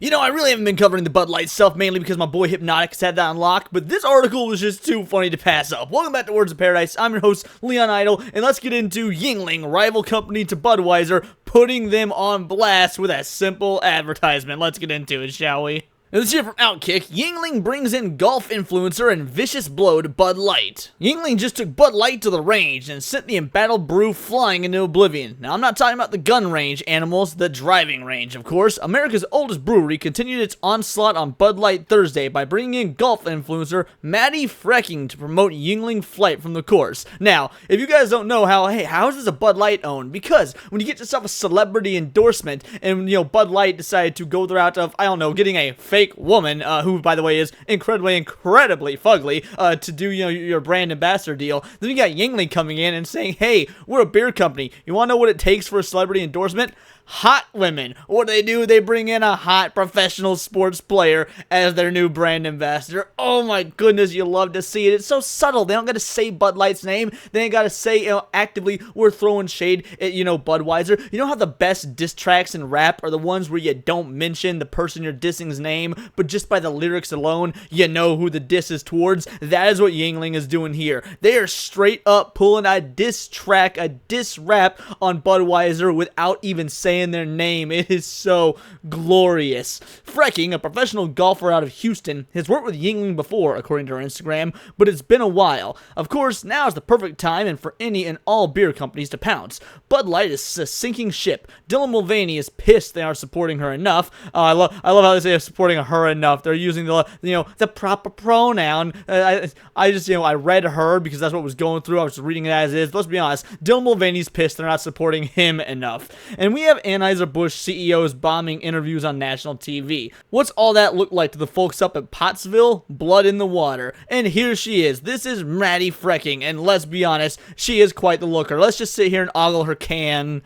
You know, I really haven't been covering the Bud Light stuff, mainly because my boy Hypnotic's had that unlocked, but this article was just too funny to pass up. Welcome back to Words of Paradise. I'm your host, Leon Idol, and let's get into Yuengling, rival company to Budweiser, putting them on blast with a simple advertisement. Let's get into it, shall we? Now, this year from Outkick, Yuengling brings in golf influencer and vicious blow to Bud Light. Yuengling just took Bud Light to the range and sent the embattled brew flying into oblivion. Now, I'm not talking about the gun range animals, the driving range, of course. America's oldest brewery continued its onslaught on Bud Light Thursday by bringing in golf influencer Maddie Frecking to promote Yuengling flight from the course. Now, if you guys don't know how is this a Bud Light owned? Because when you get yourself a celebrity endorsement and, Bud Light decided to go the route of, getting a fake woman, who, by the way, is incredibly fugly, to do, your brand ambassador deal. Then you got Yuengling coming in and saying, hey, we're a beer company. You want to know what it takes for a celebrity endorsement? Hot women. What do? They bring in a hot professional sports player as their new brand ambassador. Oh my goodness, you love to see it. It's so subtle. They don't got to say Bud Light's name. They ain't got to say, actively, we're throwing shade at, Budweiser. You know how the best diss tracks in rap are the ones where you don't mention the person you're dissing's name, but just by the lyrics alone, you know who the diss is towards? That is what Yuengling is doing here. They are straight up pulling a diss track, a diss rap on Budweiser without even saying their name. It is so glorious. Frecking, a professional golfer out of Houston, has worked with Yuengling before, according to her Instagram, but it's been a while. Of course, now is the perfect time and for any and all beer companies to pounce. Bud Light is a sinking ship. Dylan Mulvaney is pissed they aren't supporting her enough. I love how they say they're supporting her enough. They're using the proper pronoun. I read her because that's what was going through. I was reading it as is. Let's be honest. Dylan Mulvaney's pissed they're not supporting him enough. And we have Anheuser-Busch CEOs bombing interviews on national TV. What's all that look like to the folks up at Pottsville? Blood in the water. And here she is. This is Maddie Frecking, and let's be honest, she is quite the looker. Let's just sit here and ogle her can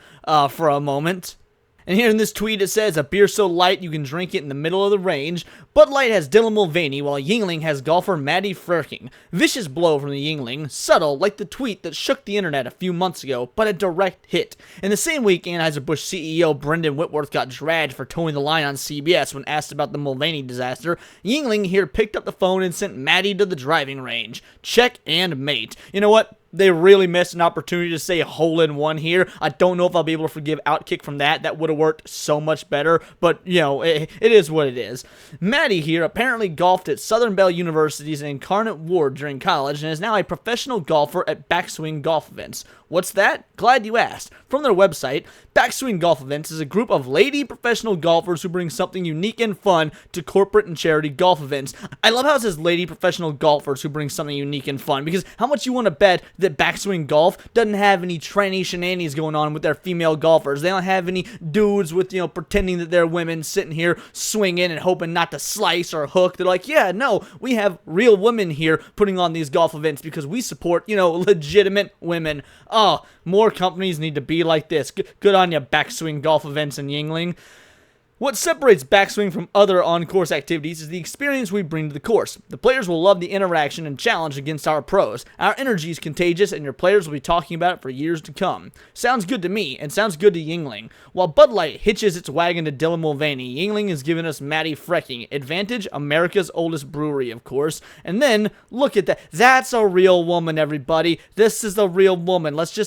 for a moment. And here in this tweet it says, a beer so light you can drink it in the middle of the range. Bud Light has Dylan Mulvaney, while Yuengling has golfer Maddie Frecking. Vicious blow from the Yuengling, subtle like the tweet that shook the internet a few months ago, but a direct hit. In the same week, Anheuser-Busch CEO Brendan Whitworth got dragged for towing the line on CBS when asked about the Mulvaney disaster. Yuengling here picked up the phone and sent Maddie to the driving range. Check and mate. You know what? They really missed an opportunity to say hole in one here. I don't know if I'll be able to forgive Outkick from that. That would have worked so much better, but, it is what it is. Maddie here apparently golfed at Southern Bell University's Incarnate Ward during college and is now a professional golfer at Backswing Golf Events. What's that? Glad you asked. From their website, Backswing Golf Events is a group of lady professional golfers who bring something unique and fun to corporate and charity golf events. I love how it says lady professional golfers who bring something unique and fun, because how much you want to bet that Backswing Golf doesn't have any tranny shenanigans going on with their female golfers. They don't have any dudes with, pretending that they're women sitting here swinging and hoping not to slice or hook. They're like, yeah, no, we have real women here putting on these golf events because we support, legitimate women. Oh, more companies need to be like this. Good on you, Backswing Golf Events and Yuengling. What separates Backswing from other on-course activities is the experience we bring to the course. The players will love the interaction and challenge against our pros. Our energy is contagious, and your players will be talking about it for years to come. Sounds good to me, and sounds good to Yuengling. While Bud Light hitches its wagon to Dylan Mulvaney, Yuengling has given us Maddie Frecking. Advantage, America's oldest brewery, of course. And then, look at that. That's a real woman, everybody. This is a real woman. Let's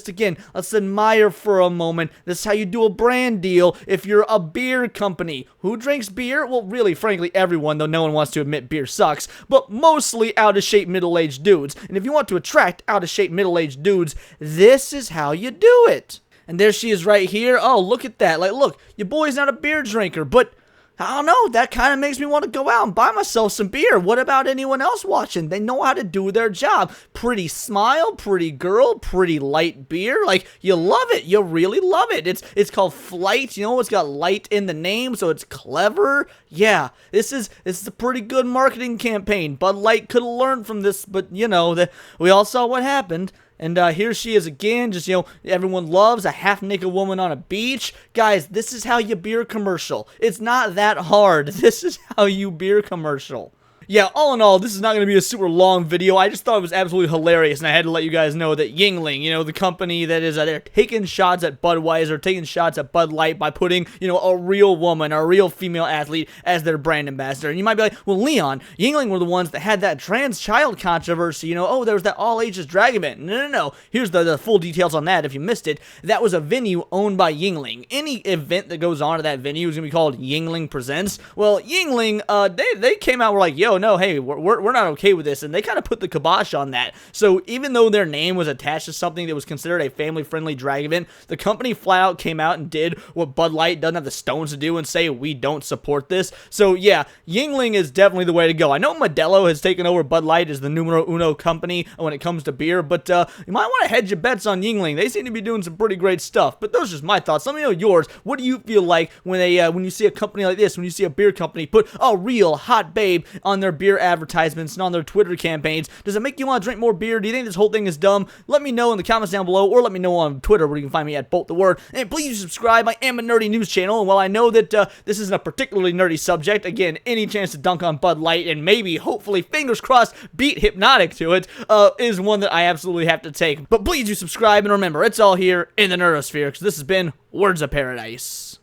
admire for a moment. This is how you do a brand deal if you're a beer company. Who drinks beer? Well, really, frankly, everyone, though no one wants to admit beer sucks, but mostly out-of-shape middle-aged dudes. And if you want to attract out-of-shape middle-aged dudes, this is how you do it. And there she is right here. Oh, look at that. Look, your boy's not a beer drinker, but I don't know, that kind of makes me want to go out and buy myself some beer. What about anyone else watching? They know how to do their job. Pretty smile, pretty girl, pretty light beer. You love it. You really love it. It's called Flight. It's got light in the name, so it's clever. Yeah, this is a pretty good marketing campaign. Bud Light could have learned from this, but, we all saw what happened. And here she is again, just, everyone loves a half-naked woman on a beach. Guys, this is how you beer commercial. It's not that hard. This is how you beer commercial. Yeah, all in all, this is not going to be a super long video. I just thought it was absolutely hilarious, and I had to let you guys know that Yuengling, the company that is they're taking shots at Budweiser, taking shots at Bud Light by putting, a real woman, a real female athlete as their brand ambassador. And you might be like, well, Leon, Yuengling were the ones that had that trans child controversy, oh, there was that all-ages drag event. No. Here's the full details on that if you missed it. That was a venue owned by Yuengling. Any event that goes on at that venue is going to be called Yuengling Presents. Well, Yuengling, they came out, were like, yo, no, hey, we're not okay with this, and they kind of put the kibosh on that. So even though their name was attached to something that was considered a family-friendly drag event, the company flat out came out and did what Bud Light doesn't have the stones to do and say, we don't support this. So yeah, Yuengling is definitely the way to go. I know Modelo has taken over Bud Light as the numero uno company when it comes to beer, but you might want to hedge your bets on Yuengling. They seem to be doing some pretty great stuff. But those are just my thoughts. Let me know yours. What do you feel like when you see a company like this, when you see a beer company put a real hot babe on their beer advertisements and on their Twitter campaigns? Does it make you want to drink more beer? Do you think this whole thing is dumb? Let me know in the comments down below, or let me know on Twitter, where you can find me at BoltTheWord. And please subscribe. I am a nerdy news channel, and while I know that this isn't a particularly nerdy subject, again, any chance to dunk on Bud Light and maybe, hopefully, fingers crossed, beat Hypnotic to it, is one that I absolutely have to take. But please do subscribe, and remember, it's all here in the Nerdosphere, because this has been Words of Paradise.